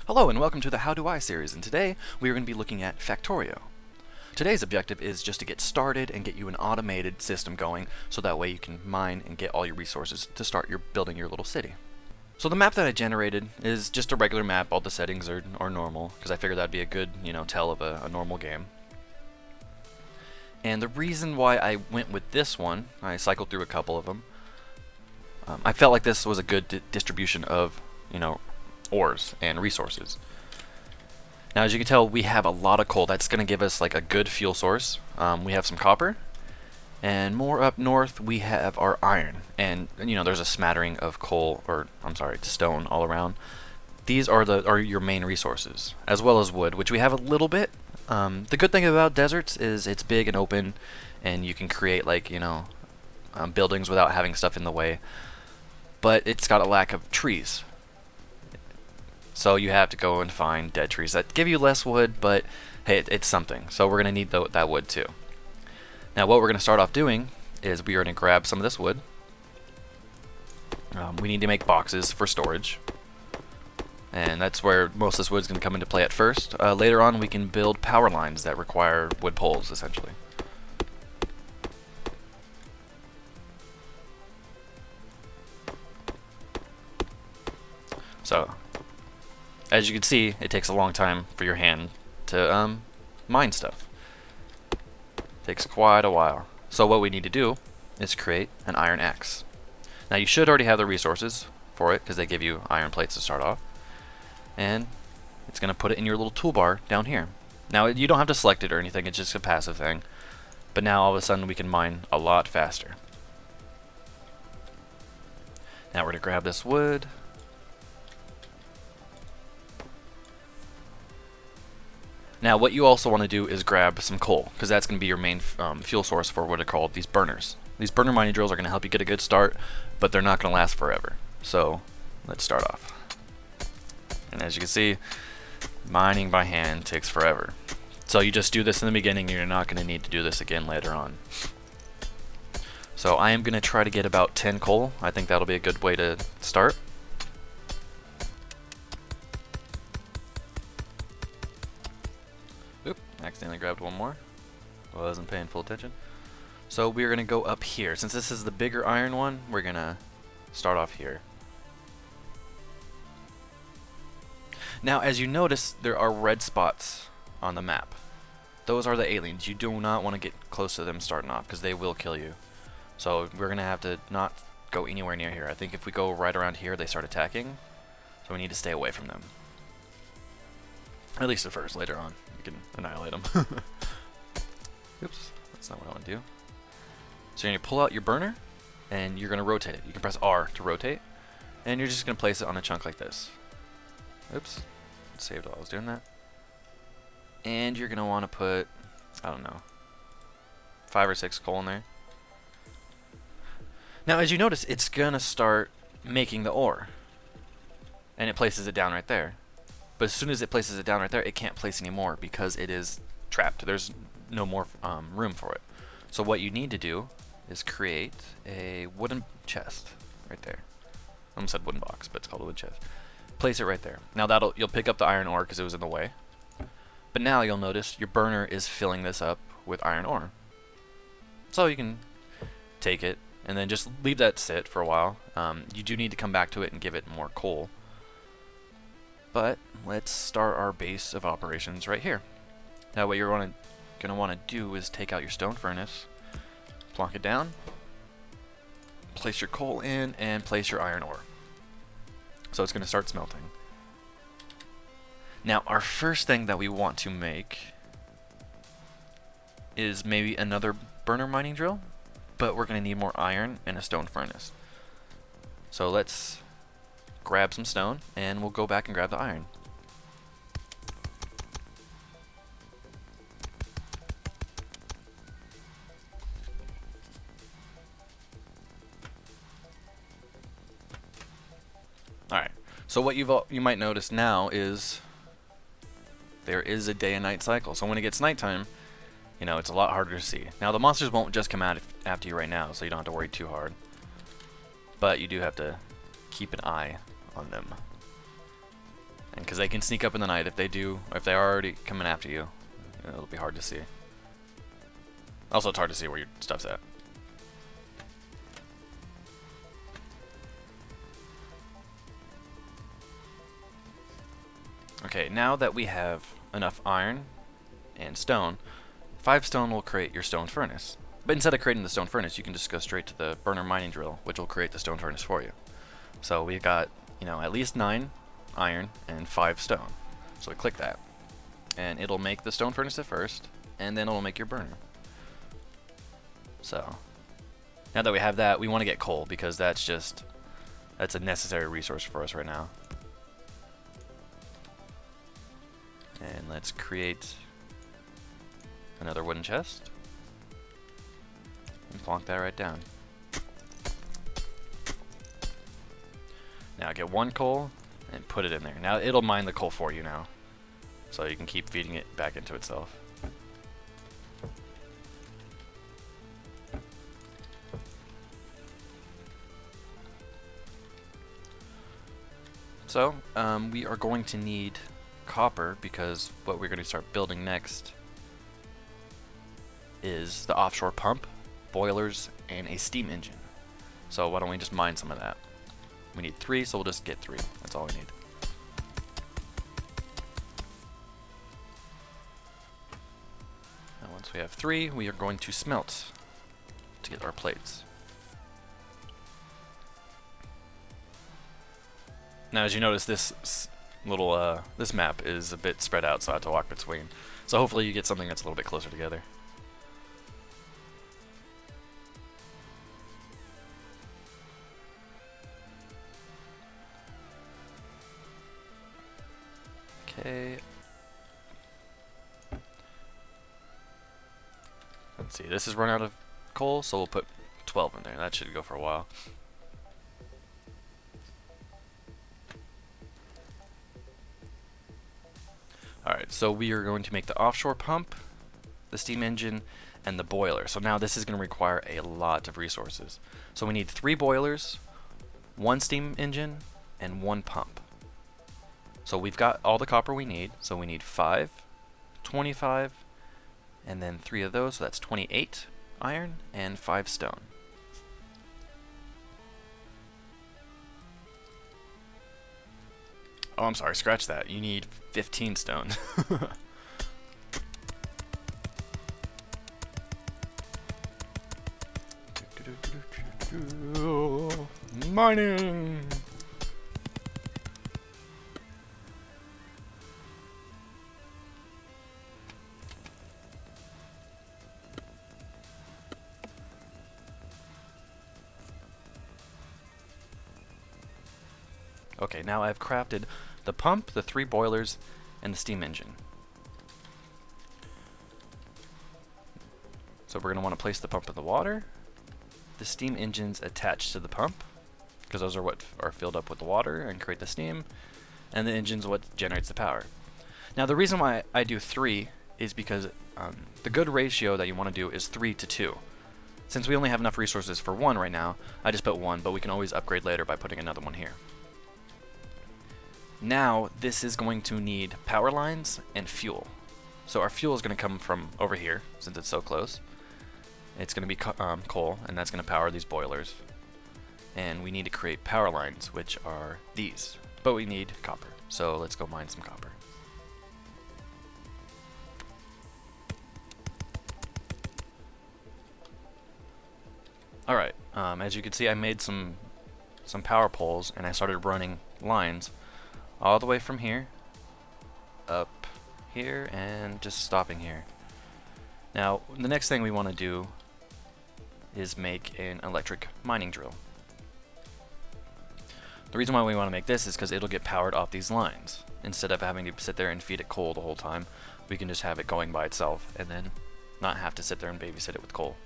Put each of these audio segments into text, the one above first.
Hello and welcome to the How Do I series, and today we are going to be looking at Factorio. Today's objective is just to get started and get you an automated system going so that way you can mine and get all your resources to start building your little city. So the map that I generated is just a regular map. All the settings are normal because I figured that'd be a good, tell of a normal game. And the reason why I went with this one, I cycled through a couple of them. I felt like this was a good distribution of, ores and resources. Now, as you can tell, we have a lot of coal. That's going to give us like a good fuel source. We have some copper, and more up north we have our iron. And there's a smattering of stone all around. These are your main resources, as well as wood, which we have a little bit. The good thing about deserts is it's big and open, and you can create buildings without having stuff in the way. But it's got a lack of trees. So you have to go and find dead trees that give you less wood, but hey, it's something. So we're going to need that wood too. Now what we're going to start off doing is we are going to grab some of this wood. We need to make boxes for storage. And that's where most of this wood is going to come into play at first. Later on we can build power lines that require wood poles, essentially. So, as you can see, it takes a long time for your hand to mine stuff. Takes quite a while. So what we need to do is create an iron axe. Now you should already have the resources for it because they give you iron plates to start off. And it's going to put it in your little toolbar down here. Now you don't have to select it or anything, it's just a passive thing. But now all of a sudden we can mine a lot faster. Now we're going to grab this wood. Now what you also want to do is grab some coal, because that's going to be your main fuel source for what are called these burners. These burner mining drills are going to help you get a good start, but they're not going to last forever. So let's start off. And as you can see, mining by hand takes forever. So you just do this in the beginning, and you're not going to need to do this again later on. So I am going to try to get about 10 coal. I think that'll be a good way to start. Oop, accidentally grabbed one more. Wasn't paying full attention. So we're going to go up here. Since this is the bigger iron one, we're going to start off here. Now, as you notice, there are red spots on the map. Those are the aliens. You do not want to get close to them starting off because they will kill you. So we're going to have to not go anywhere near here. I think if we go right around here, they start attacking. So we need to stay away from them. At least at first. Later on, we can annihilate them. Oops, that's not what I want to do. So you're going to pull out your burner, and you're going to rotate it. You can press R to rotate, and you're just going to place it on a chunk like this. Oops, saved while I was doing that. And you're going to want to put, 5 or 6 coal in there. Now, as you notice, it's going to start making the ore, and it places it down right there. But as soon as it places it down right there, it can't place anymore because it is trapped. There's no more room for it. So what you need to do is create a wooden chest right there. I almost said wooden box, but it's called a wood chest. Place it right there. Now you'll pick up the iron ore because it was in the way. But now you'll notice your burner is filling this up with iron ore. So you can take it and then just leave that sit for a while. You do need to come back to it and give it more coal. But let's start our base of operations right here. Now what you're going to want to do is take out your stone furnace, plonk it down, place your coal in, and place your iron ore. So it's going to start smelting. Now our first thing that we want to make is maybe another burner mining drill, but we're going to need more iron and a stone furnace. So let's grab some stone, and we'll go back and grab the iron. Alright, so what you might notice now is there is a day and night cycle. So when it gets nighttime, it's a lot harder to see. Now the monsters won't just come out after you right now, so you don't have to worry too hard. But you do have to keep an eye on them. And because they can sneak up in the night, if they do, or if they're already coming after you, it'll be hard to see. Also, it's hard to see where your stuff's at. Okay, now that we have enough iron and stone, 5 stone will create your stone furnace. But instead of creating the stone furnace, you can just go straight to the burner mining drill, which will create the stone furnace for you. So we've got, at least 9 iron and 5 stone. So we click that, and it'll make the stone furnace at first, and then it'll make your burner. So now that we have that, we want to get coal, because that's a necessary resource for us right now. And let's create another wooden chest and plonk that right down. Now get 1 coal and put it in there. Now it'll mine the coal for you now, so you can keep feeding it back into itself. So we are going to need copper, because what we're going to start building next is the offshore pump, boilers, and a steam engine. So why don't we just mine some of that? We need 3, so we'll just get 3. That's all we need. Now once we have 3, we are going to smelt to get our plates. Now as you notice, this map is a bit spread out, so I have to walk between. So hopefully you get something that's a little bit closer together. Okay. Let's see, this is run out of coal, so we'll put 12 in there. That should go for a while. Alright, so we are going to make the offshore pump, the steam engine, and the boiler. So now this is going to require a lot of resources. So we need 3 boilers, 1 steam engine, and 1 pump. So we've got all the copper we need. So we need 5, 25, and then 3 of those, so that's 28 iron and 5 stone. Oh, I'm sorry, scratch that. You need 15 stone. Mining! Okay, now I've crafted the pump, the 3 boilers, and the steam engine. So we're going to want to place the pump in the water. The steam engine's attached to the pump, because those are what are filled up with the water and create the steam, and the engine's what generates the power. Now the reason why I do 3 is because the good ratio that you want to do is 3 to 2. Since we only have enough resources for 1 right now, I just put 1, but we can always upgrade later by putting another one here. Now this is going to need power lines and fuel. So our fuel is going to come from over here, since it's so close. It's going to be coal, and that's going to power these boilers. And we need to create power lines, which are these. But we need copper, so let's go mine some copper. Alright, as you can see, I made some power poles, and I started running lines all the way from here, up here, and just stopping here. Now, the next thing we want to do is make an electric mining drill. The reason why we want to make this is because it'll get powered off these lines. Instead of having to sit there and feed it coal the whole time, we can just have it going by itself, and then not have to sit there and babysit it with coal.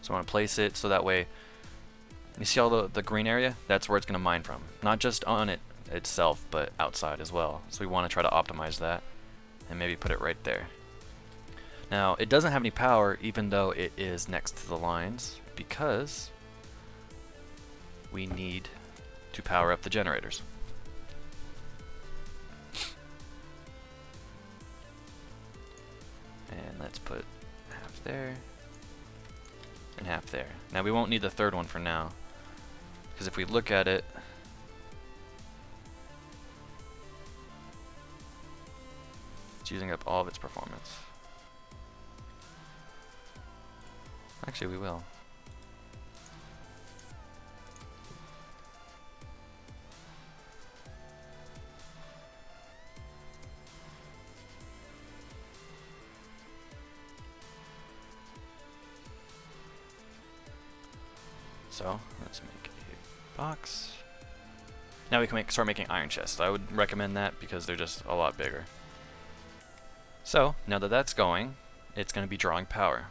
So I want to place it so that way, you see all the green area? That's where it's going to mine from. Not just on it itself, but outside as well. So we want to try to optimize that and maybe put it right there. Now, it doesn't have any power even though it is next to the lines, because we need to power up the generators. put half there and half there. Now we won't need the third one for now, because if we look at it, it's using up all of its performance. Actually, we will. So let's make a box. Now we can start making iron chests. I would recommend that because they're just a lot bigger. So now that that's going, it's going to be drawing power.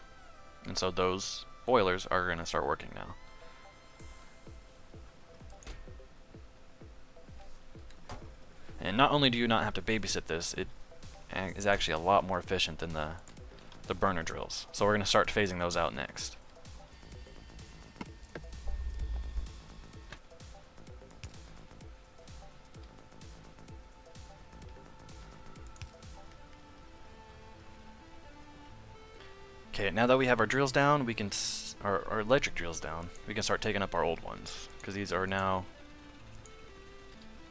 And so those boilers are going to start working now. And not only do you not have to babysit this, it is actually a lot more efficient than the burner drills. So we're going to start phasing those out next. Okay, now that we have our drills down, we can our electric drills down, we can start taking up our old ones, because these are now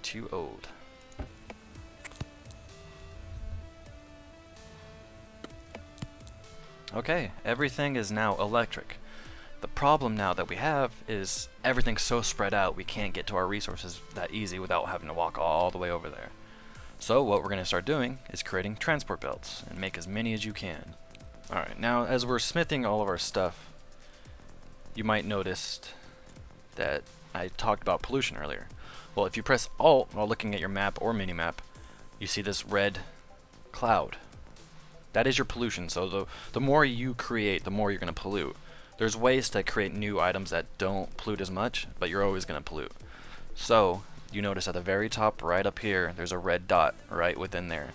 too old. Okay, everything is now electric. The problem now that we have is everything's so spread out we can't get to our resources that easy without having to walk all the way over there. So what we're going to start doing is creating transport belts, and make as many as you can. Alright, now as we're smithing all of our stuff, you might notice that I talked about pollution earlier. Well, if you press Alt while looking at your map or mini-map, you see this red cloud. That is your pollution, so the more you create, the more you're going to pollute. There's ways to create new items that don't pollute as much, but you're always going to pollute. So, you notice at the very top right up here, there's a red dot right within there.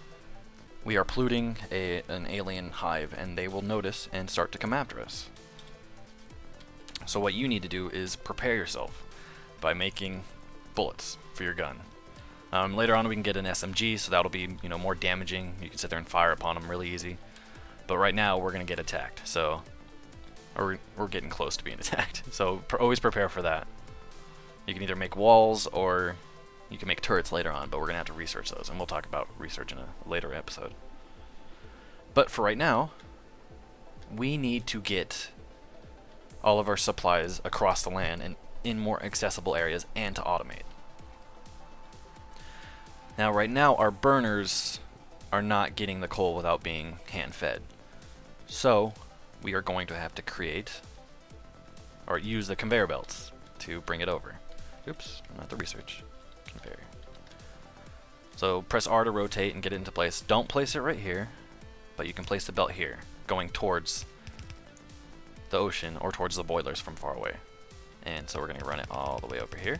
We are polluting an alien hive, and they will notice and start to come after us. So what you need to do is prepare yourself by making bullets for your gun. Later on we can get an SMG, so that'll be more damaging. You can sit there and fire upon them really easy. But right now we're gonna get attacked, so we're getting close to being attacked. So always prepare for that. You can either make walls or you can make turrets later on, but we're gonna have to research those, and we'll talk about research in a later episode. But for right now, we need to get all of our supplies across the land and in more accessible areas, and to automate. Now right now our burners are not getting the coal without being hand fed. So we are going to have to create or use the conveyor belts to bring it over. Oops, not the research. Conveyor. So press R to rotate and get it into place. Don't place it right here, but you can place the belt here, going towards the ocean or towards the boilers from far away. And so we're going to run it all the way over here.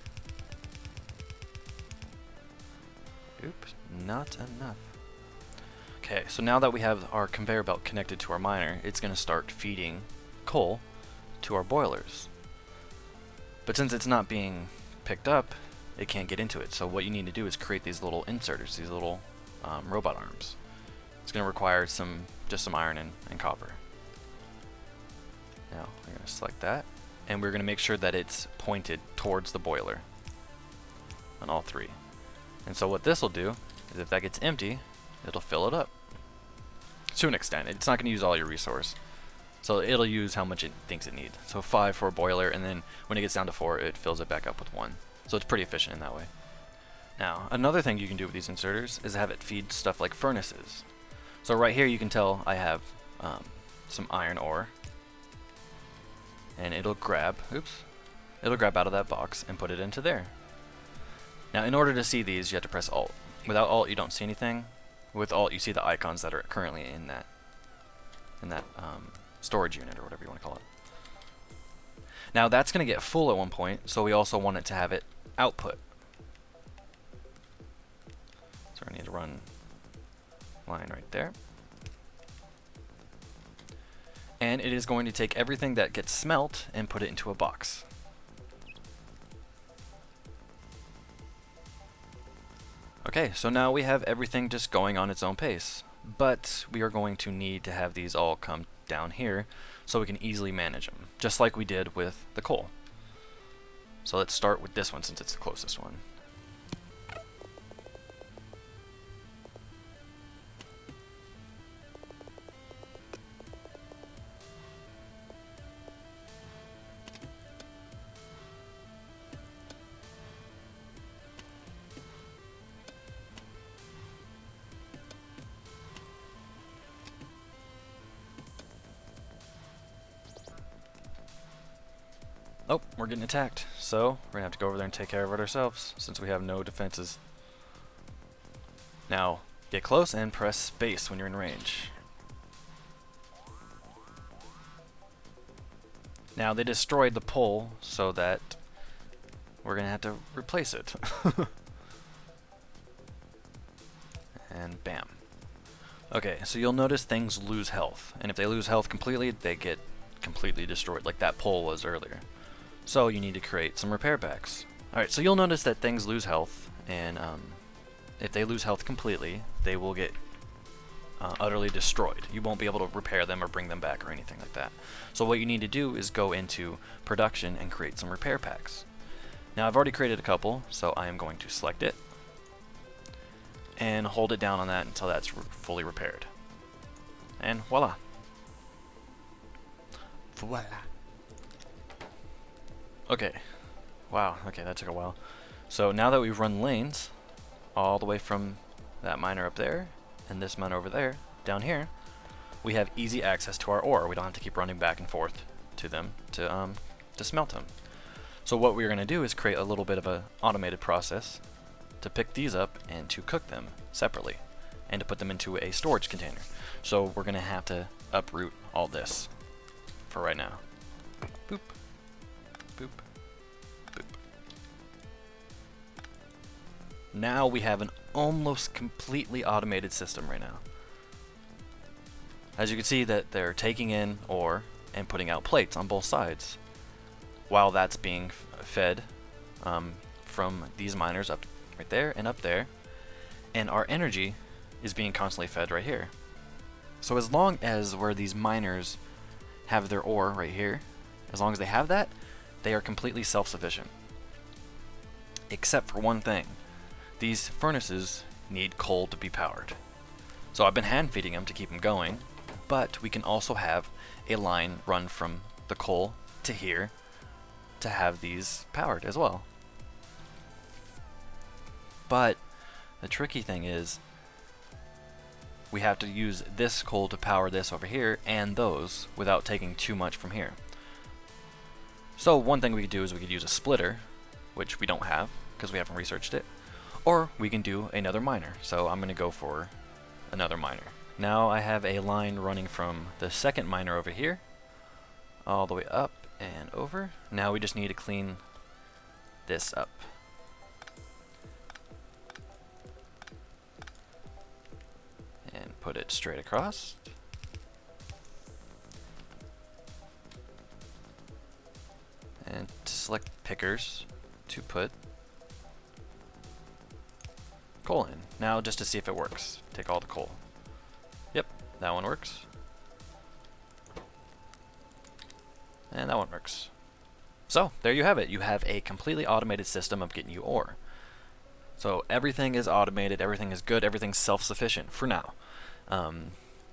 Oops, not enough. Okay, so now that we have our conveyor belt connected to our miner, it's going to start feeding coal to our boilers. But since it's not being picked up, it can't get into it. So what you need to do is create these little inserters, these little robot arms. It's going to require just some iron and copper. Now we're going to select that, and we're going to make sure that it's pointed towards the boiler on all three. And so what this will do is if that gets empty, it'll fill it up. To an extent. It's not going to use all your resource. So it'll use how much it thinks it needs. So 5 for a boiler, and then when it gets down to 4, it fills it back up with 1. So it's pretty efficient in that way. Now, another thing you can do with these inserters is have it feed stuff like furnaces. So right here you can tell I have some iron ore. And it'll grab out of that box and put it into there. Now in order to see these, you have to press Alt. Without Alt you don't see anything. With Alt you see the icons that are currently in that storage unit or whatever you want to call it. Now that's going to get full at one point, so we also want it to have it output. So we need to run line right there. And it is going to take everything that gets smelt and put it into a box. Okay, so now we have everything just going on its own pace. but we are going to need to have these all come down here so we can easily manage them, just like we did with the coal. So let's start with this one since it's the closest one. Oh, we're getting attacked, so we're gonna have to go over there and take care of it ourselves since we have no defenses. Now, get close and press space when you're in range. Now, they destroyed the pole so that we're gonna have to replace it. And bam. Okay, so you'll notice things lose health, and if they lose health completely, they get completely destroyed, like that pole was earlier. So you need to create some repair packs. Alright, so you'll notice that things lose health, and if they lose health completely, they will get utterly destroyed. You won't be able to repair them or bring them back or anything like that. So what you need to do is go into production and create some repair packs. Now I've already created a couple, so I am going to select it and hold it down on that until that's fully repaired. And voila. Voila. Okay. Wow, okay, that took a while. So now that we've run lanes all the way from that miner up there and this miner over there down here, we have easy access to our ore. We don't have to keep running back and forth to them to smelt them. So what we're going to do is create a little bit of an automated process to pick these up and to cook them separately and to put them into a storage container. So we're going to have to uproot all this for right now. Boop. Boop. Boop. Now we have an almost completely automated system right now. As you can see that they're taking in ore and putting out plates on both sides while that's being fed from these miners up right there and up there, and our energy is being constantly fed right here. So as long as where these miners have their ore right here, as long as they have that, they are completely self-sufficient. Except for one thing. These furnaces need coal to be powered. So I've been hand feeding them to keep them going, but we can also have a line run from the coal to here to have these powered as well. But the tricky thing is we have to use this coal to power this over here and those without taking too much from here. So one thing we could do is we could use a splitter, which we don't have because we haven't researched it, or we can do another miner. So I'm going to go for another miner. Now I have a line running from the second miner over here all the way up and over. Now we just need to clean this up. And put it straight across. And to select pickers to put coal in. Now just to see if it works, take all the coal. Yep, that one works. And that one works. So there you have it. You have a completely automated system of getting you ore. So everything is automated, everything is good, everything's self-sufficient for now.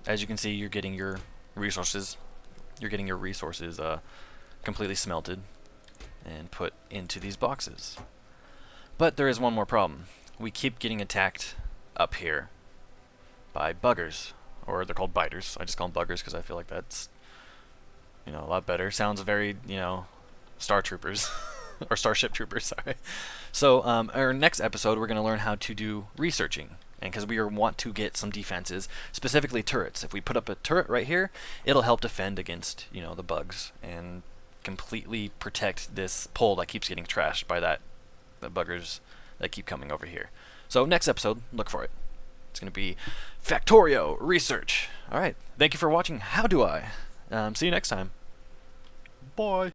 As you can see, you're getting your resources. Completely smelted and put into these boxes. But there is one more problem. We keep getting attacked up here by buggers, or they're called biters. I just call them buggers because I feel like that's, a lot better. Sounds very, Star Troopers or Starship Troopers. Sorry. So our next episode, we're going to learn how to do researching, and because we want to get some defenses, specifically turrets. If we put up a turret right here, it'll help defend against the bugs and completely protect this pole that keeps getting trashed by the buggers that keep coming over here. So next episode, look for it. It's going to be Factorio Research. Alright, thank you for watching How Do I? See you next time. Bye.